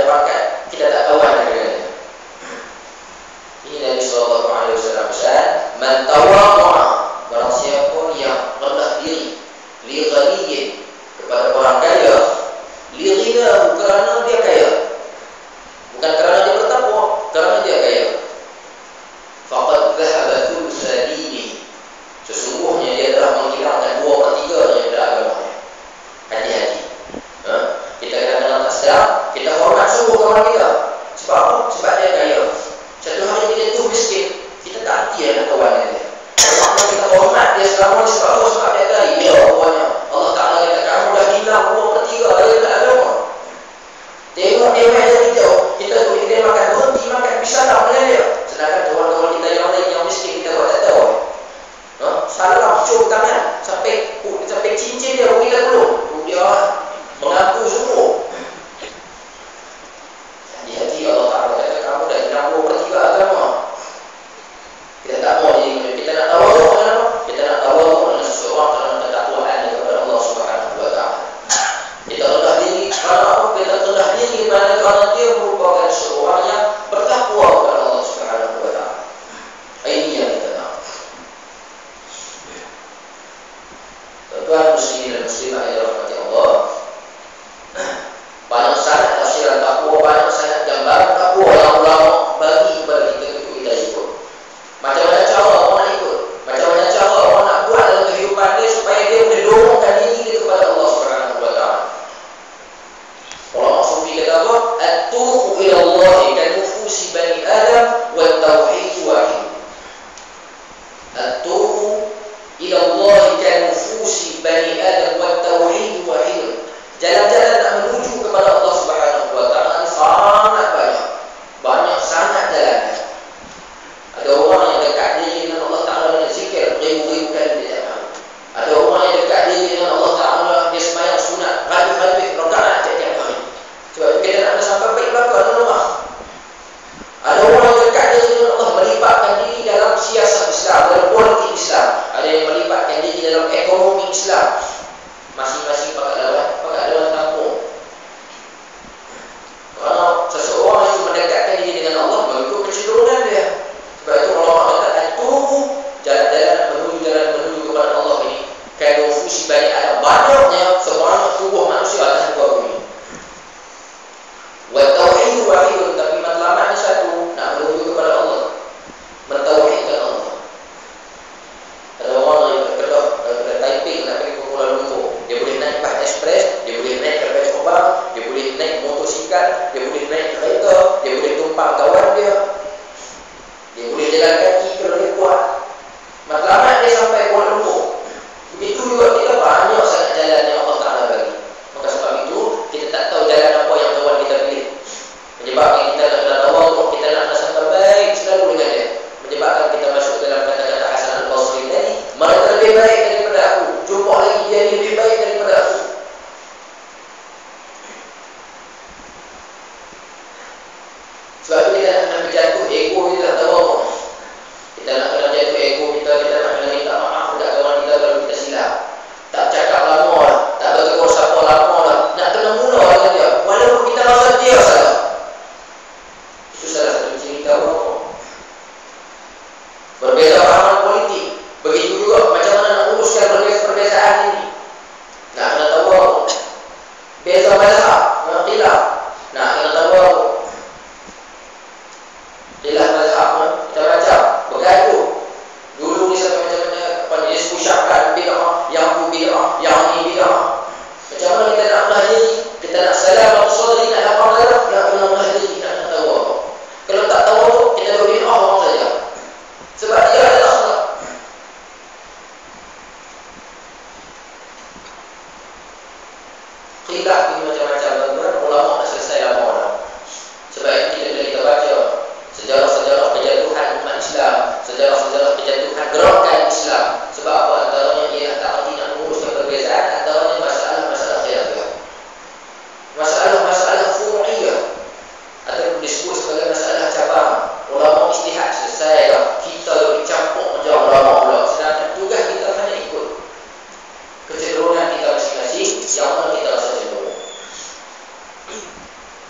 pangkat, kita tak kawan dengan. Ini Nabi sallallahu alaihi wasallam pesan, man tawadha'a, barang siapa yang rendah diri li ghaniyyin, kepada orang kaya, li ghinahu, kerana dia kaya, bukan kerana dia bertakwa, kerana dia kaya, faqad dhahaba thulutsa dinihi, sesungguhnya dia telah menghilangkan 2/3 daripada agamanya. Hati-hati. Kita kadang-kadang tak sedar, kita hormat sungguh kawan kita. Sebab apa? Sebab dia kaya. Satu hari kita tu miskin, kita tak hati nak kawan dia. Kalau kita hormat dia selama ni sebab apa? Sebab dia kaya. Ya rupanya Allah Ta'ala kata, kamu dah hilang 2/3 daripada agama. Tengok dia main dari jauh, kita boleh dia makan roti, makan pisang dengan dia. Sedangkan kawan-kawan kita yang lain yang miskin, kita buat tak tahu. Salam cium tangan sampai cincin dia pun kita belum. Dia mengaku semua. Hati-hati, Allah Ta'ala kata kamu dah hilang 2/3 agama. Kita tak mau jadi, kita nak tahu kenapa? Kita nak tahu dengan seseorang kerana ketakwaan kepada Allah Subhanahu wa Ta'ala. Kita rendah diri kerana apa? Kita rendah diri kerana dia merupakan seorang yang bertakwa kepada Allah Subhanahu wa Ta'ala. Ini yang kita nak. Tuan muslimin dan muslimah yang dirahmati Allah, banyak sangat tafsiran takwa, banyak sangat gambaran takwa yang ulama bagi kepada kita untuk kita ikut. Macam-macam cara orang nak ikut, macam-macam cara orang nak buat dalam kehidupan dia supaya dia boleh dorongkan diri dia kepada Allah Subhanahu wa Ta'ala. Ulama sufi kata apa? At-turuqu ila Allah kan nufusi bani Adam wa tauhid wahid. At-turuqu ila Allah kan nufusi bani Adam wa tauhid wahid. Jalan-jalan nak menuju kepada Allah Subhanahu wa Ta'ala ni sangat banyak sangat jalan. Ada orang yang dekat diri dengan Allah Ta'ala dengan zikir ribu-ribu kali dia tak. Ada orang yang dekat diri dengan Allah Ta'ala, dia sembahyang sunat ratus-ratus rakaat tiap-tiap hari. Sebab itu kita nak ada sampai baik belakang dalam rumah. Ada orang yang dekat diri dengan Allah, melibatkan diri dalam siasat Islam, dalam politik Islam. Ada yang melibatkan diri dalam ekonomi Islam. Masing-masing pakai lawan kampung. Kalau seseorang itu mendekatkan diri dengan Allah, mengikut kecenderungan dia. Sebab itu ulama kata at-turuqu, jalan-jalan menuju kepada Allah ini kan nufusi bani Adam, banyaknya sebanyak tubuh manusia atas muka bumi. Wa tauhid wahid, tapi matlamatnya satu, nak menuju kepada Allah, mentauhidkan Allah. Ada orang yang berkedah dari Taipei nak pergi ke Kuala Lumpur, dia boleh naik bas ekspres, dia boleh naik kereta terbang, dia boleh naik motosikal, dia boleh naik kereta, dia boleh tumpang kawan dia, dia boleh jalan kaki kalau dia kuat. Matlamat dia sampai Kuala Lumpur. Begitu juga kita banyak sangat jalan yang Allah Ta'ala bagi. Maka sebab itu kita tak tahu jalan apa yang Tuhan kita pilih. Menyebabkan kita nak kena tawaduk, kita nak sampai baik selalu dengan dia. Menyebabkan kita masuk dalam kata-kata Hasan Al-Basri tadi, mereka lebih baik daripada aku, jumpa lagi dia lebih baik daripada aku. Sebab itu kita nak kena berjatuh ego kita, tak tahu. Kita nak kena jatuh ego kita, kita nak kena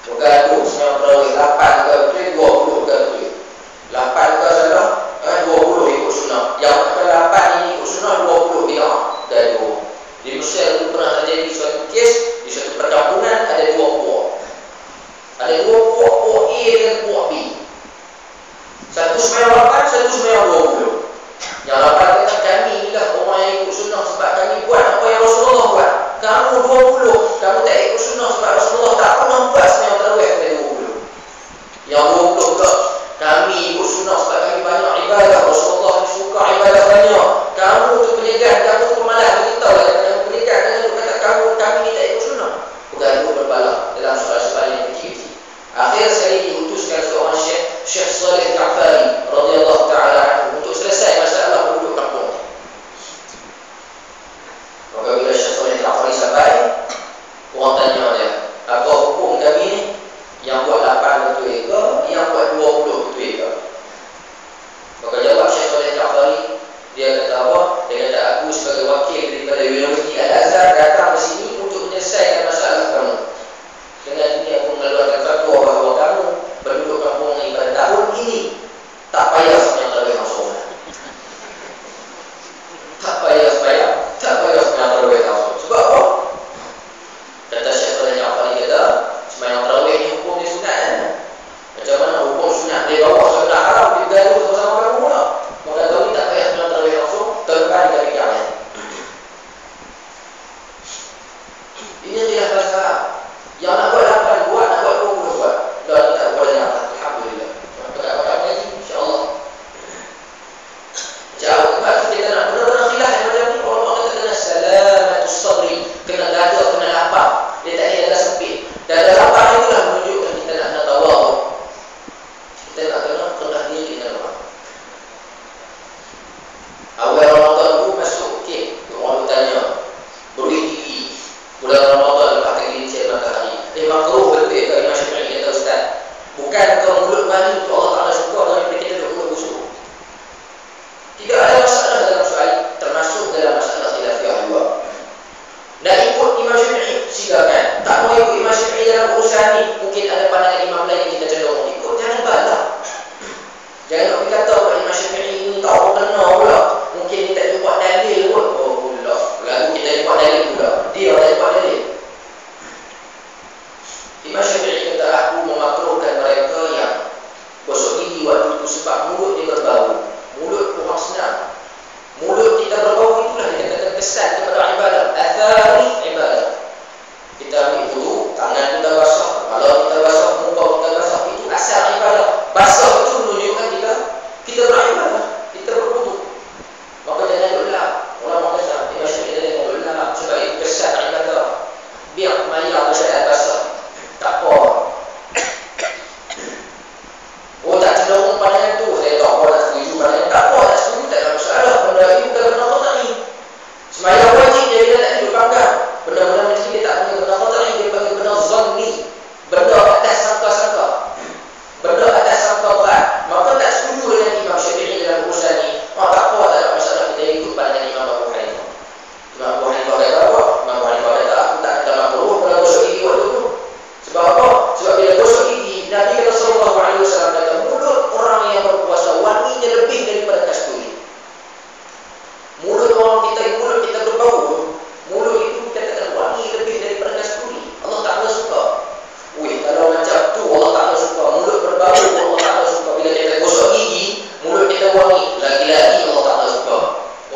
bergaduh sembahyang tarawih 8 ke betul, 20 ke betul. 8 ke salah, 20 ikut sunnah. Yang ke 8 ini ikut sunnah, 20 bid'ah. Gaduh. Di Mesir itu pernah terjadi suatu kes, di suatu perkampungan ada dua puak. Ada dua puak A dan puak B. Satu sembahyang 8, satu sembahyang 20. Yang 8 kata, kami inilah orang yang ikut sunnah sebab kami buat apa yang Rasulullah buat. Kamu 20, kamu tak ikut sunnah sebab Rasulullah tak pernah buat sembahyang tarawih sampai 20. Yang 20 pula, kami ikut sunnah sebab kami banyak ibadah. Rasulullah suka ibadah banyak. Kamu tu penyegan, kamu tu pemalas. Beritahu lah kamu penyegan. Jangan kata kami ni tak ikut sunnah. Bergaduh berbalah dalam soal-soal yang kecil-kecil. Akhir sekali diutuskan seorang Syekh Saleh Ja'fari radhiyallahu ta'ala anhu untuk selesai masalah penduduk kampung. Maka bila Syekh Saleh Ja'fari sampai, orang tanya dia, apa hukum kami ni? Yang buat 8 betul ke? Yang buat 20 betul ke? Maka jawab Syekh Saleh Ja'fari, dia kata apa? Dia kata, aku sebagai wakil daripada Universiti Al-Azhar datang ke sini untuk menyelesaikan masalah kamu. Dengan ini aku mengeluarkan fatwa bahawa kamu penduduk kampung ini pada tahun ini tak payah sembahyang tarawih langsung. Tak payah sembahyang tarawih langsung. Sebab apa? Kata Syekh Saleh Ja'fari, kata sembahyang tarawih ni hukum dia sunat kan? Macam mana hukum sunat dia bawa sunat haram dia bergaduh bersama kamu pula. Maka tahun ni tak payah sembahyang tarawih langsung, tahun depan dia fikir lain. Ini adalah bahasa Arab. Yang nak buat 8 buat, nak buat 20 buat. Dah tak buat yang alhamdulillah. Pakai lagi insya-Allah. Jauh sebab kita nak benar-benar khilaf yang macam ni. Orang kata kena salamatus sabri, kena gaduh, kena lapar. Dia tak ada dada sempit. Dada lapar itulah menunjukkan kita nak tawadhu. Kita nak kena rendah diri dengan orang. Awal Ramadan tu masuk okey. Orang bertanya, beri diri bulan Ramadan lepas tergelincir matahari. Makruh betul ke Imam Syafi'i kata ustaz? Bukan kau mulut mani untuk Allah Ta'ala suka, tapi kita duduk mulut busuk. Tidak ada masalah dalam soal, termasuk dalam masalah khilafiyah juga. Nak ikut Imam Syafi'i, silakan. Tak mau ikut Imam Syafi'i dalam urusan ni, mungkin ada pandangan imam lain yang kita cenderung ikut. Jangan balah. Jangan nak kata Imam Syafi'i ni tak apa kena pula. Mungkin dia tak buat dalil pun. Oh pula, lalu kita buat dalil pula. Dia tak buat dalil. Imam Syafi'i kata, aku memakruhkan mereka yang gosok gigi waktu itu sebab mulut dia berbau. Mulut kurang senang. Mulut kita berbau itulah dia katakan kesan kepada ibadah. Athari ibadah. Kita ambil wudu, tangan kita basah, kepala kita basah, muka kita basah. Itu asal ibadah. Basah itu menunjukkan kita beribadah, kita berwudu. Maka jangan duduk lap. Orang kata, Imam Syafi'i jangan duduk lap sebab itu kesan ibadah. Biar mayar keadaan basah. Tak apa. Oh tak cenderung pandangan tu. Saya tak apa nak setuju pandangan. Tak apa, tak setuju tak ada masalah. Benda ini bukan benda qat'i. Sembahyang wajib dia bila tak hidup pangkat. Benda-benda macam ni dia tak panggil benda qat'i, dia panggil benda zanni. Benda atas sangka-sangka. Benda atas sangka berat. Maka tak setuju dengan Imam Syafi'i dalam urusan ni. Oh tak apa, tak ada masalah, kita ikut pandangan Imam Abu Hanifah. Imam Abu Hanifah kata apa? Imam Abu Hanifah kata, aku tak kata makruh kalau gosok gigi waktu tu. Sebab apa? Sebab bila gosok gigi, Nabi sallallahu alaihi wasallam kata, mulut orang yang berpuasa wanginya lebih daripada kasturi. Mulut kita berbau. Mulut itu dikatakan wangi lebih daripada kasturi. Allah Ta'ala suka. Kalau macam tu Allah Ta'ala suka. Mulut berbau Allah Ta'ala suka. Bila kita gosok gigi, mulut kita wangi. Lagi-lagi Allah Ta'ala suka.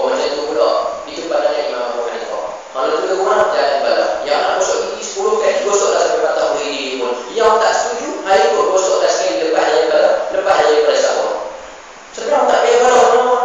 Oh macam tu pula. Itu pandangan Imam Abu Hanifah. Kalau tu kurang, jangan balas. Yang nak gosok gigi 10 kali, gosoklah sampai patah gigi pun. Yang tak setuju, hari tu gosoklah sekali lepas daripada sahur. Sebenarnya tak payah balas nama.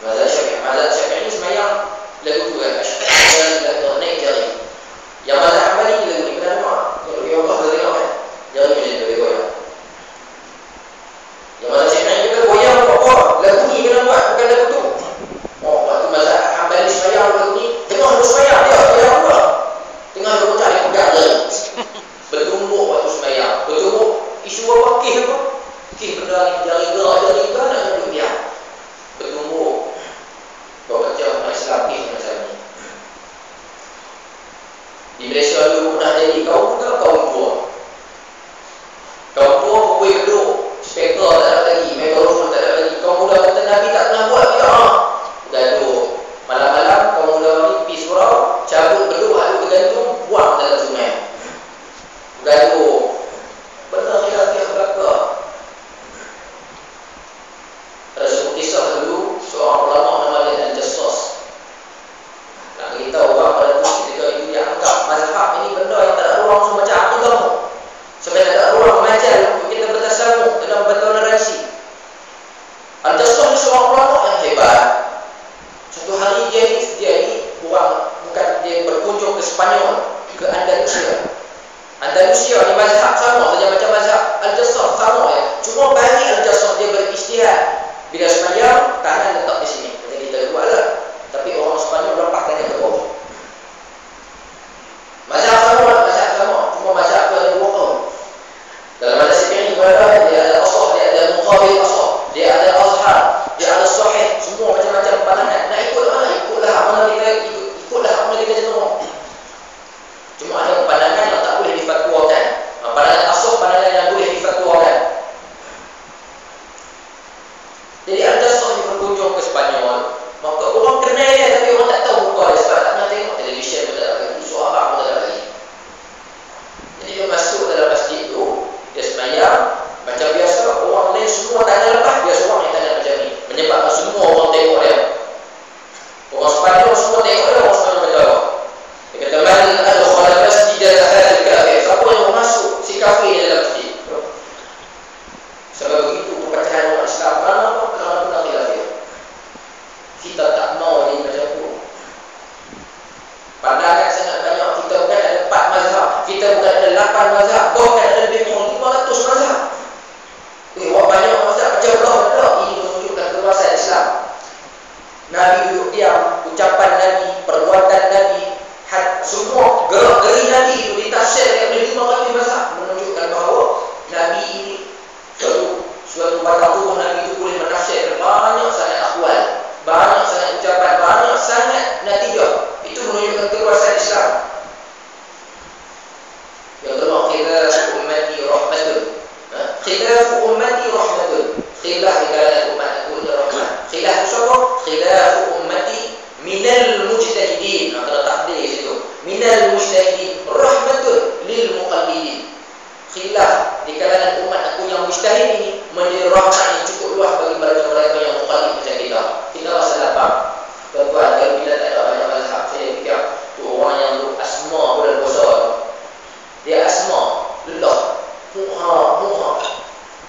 Mazhab Syafi'i semayang lagu tu kan, asyhadu naik jari. Yang mazhab Hambali lagu ni benar tak? Kalau dia Allah dah tengok kan, jari macam tu dia goyang. Yang mazhab Syafi'i juga goyang apa? Lagu ni kena buat, bukan lagu tu. Oh, waktu mazhab Hambali semayang lagu ni, tengok dia semayang dia apa? Tengah dia pecah dia pegang jari. Bertumbuk waktu semayang, bertumbuk isu apa? Kih apa? Kih benda ni jari gerak nak duduk dia. Bertumbuk. Kau baca orang Islam kih macam ni. Di Malaysia dulu pernah jadi kaum muda, kaum tua. Kaum tua berbuih beduk, speaker tak ada lagi, mikrofon tak ada lagi. Kaum muda kata Nabi tak pernah buat bid'ah. Gaduh. Malam-malam kaum muda ni pergi surau, cabut beduk aduk tergantung, buang dalam sungai. Gaduh. Benar khilafiyah belaka. Ada sebuah kisah dulu, seorang ulama nama dia Al-Jassas. Nak beritahu orang pada tu ketika itu dia anggap mazhab ini benda yang tak ada ruang semacam akidah. Sampai tak ada ruang mengajar untuk kita bertasamuh dalam bertoleransi. Al-Jassas ni seorang ulama yang hebat. Satu hari dia ni bukan dia berkunjung ke Spanyol, ke Andalusia. Andalusia ni mazhab sama saja macam mazhab Al-Jassas, sama ya. Cuma bagi Al-Jassas dia beristihad. Bila semayang, tangan letak di sini. Macam kita buat lah. Tapi orang Spanyol lepas tangan ke bawah. Mazhab sama. Cuma mazhab tu ada dua kaum. Dalam mazhab Syafi'i dia ada asah, dia ada muqabil asah, dia ada azhar, dia ada sahih. Semua macam-macam pandangan. Nak ikut mana? Ikutlah apa kita cenderung. Cuma ada pandangan yang tak boleh difatwakan. Pandangan asah, pandangan yang boleh difatwakan. Jadi Al-Jassas ni berkunjung ke Spanyol. Maka orang kenal dia tapi orang tak tahu muka dia sebab tak pernah tengok televisyen pun tak ada lagi, suara pun tak ada lagi. Jadi dia masuk dalam masjid tu, dia semayang macam biasa, orang lain semua tangan lepas, dia seorang yang tangan macam ni, menyebabkan semua orang tengok dia. Orang Spanyol semua tengok dia, orang Spanyol kata, dia kata, "Man adkhala masjidan hadzal kafir." Siapa yang masuk si kafir ni dalam masjid? Sebab begitu perpecahan umat Islam. Kerana khilafiyah. Kita tak mau jadi macam tu. Pandangan sangat banyak. Kita bukan ada 4 mazhab, kita bukan ada 8 mazhab, bahkan ada lebih kurang 500 mazhab. Wah, banyak mazhab macam Allah. Ini menunjukkan keluasan Islam. Nabi duduk diam, ucapan Nabi, perbuatan Nabi, semua gerak-geri Nabi itu ditafsir oleh 500 mazhab, menunjukkan bahawa Nabi ini suatu batang tubuh Nabi itu boleh menafsir banyak sangat akwal, banyak sangat ucapan, banyak sangat natijah. Itu menunjukkan keluasan Islam. Yang kedua, khilafu ummati rahmatun. Khilafu ummati rahmatun. Khilaf di kalangan umat aku adalah rahmat. Khilaf itu apa? Khilafu ummati minal mujtahidin. Kena takdir di situ. Minal mujtahidin rahmatun lil muqallidin. Khilaf di kalangan umat aku yang mujtahid ini menjadi rahmat yang cukup luas bagi mereka-mereka yang muqallid macam kita. Kita rasa lapang. Tuan-tuan, kalau kita tak ada banyak mazhab, saya fikir tu orang yang asma bulan puasa. Dia asma, lelah, muha.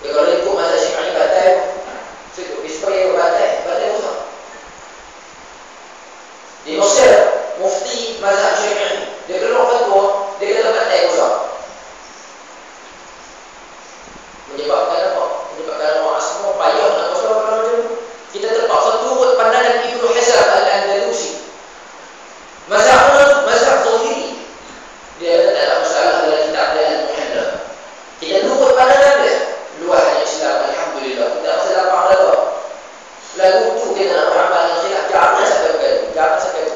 Dia kalau ikut mazhab Syafi'i batal, supaya batal puasa. Di Mesir, mufti mazhab Syafi'i, dia keluar fatwa, dia kata batal puasa. Menyebabkan apa? Menyebabkan orang asma payah nak puasa kalau macam tu. Kita terpaksa turut pandangan Ibnu Hazm Al-Andalusi. Mazhab Zahiri. Dia tak ada masalah dalam kitab dia Al-Muhalla. Kita turut pandangan dia. Luahnya Islam, alhamdulillah. Kita rasa lapang dah. Lagu tu kita nak beramal dengan khilaf. Jangan sampai bergaduh.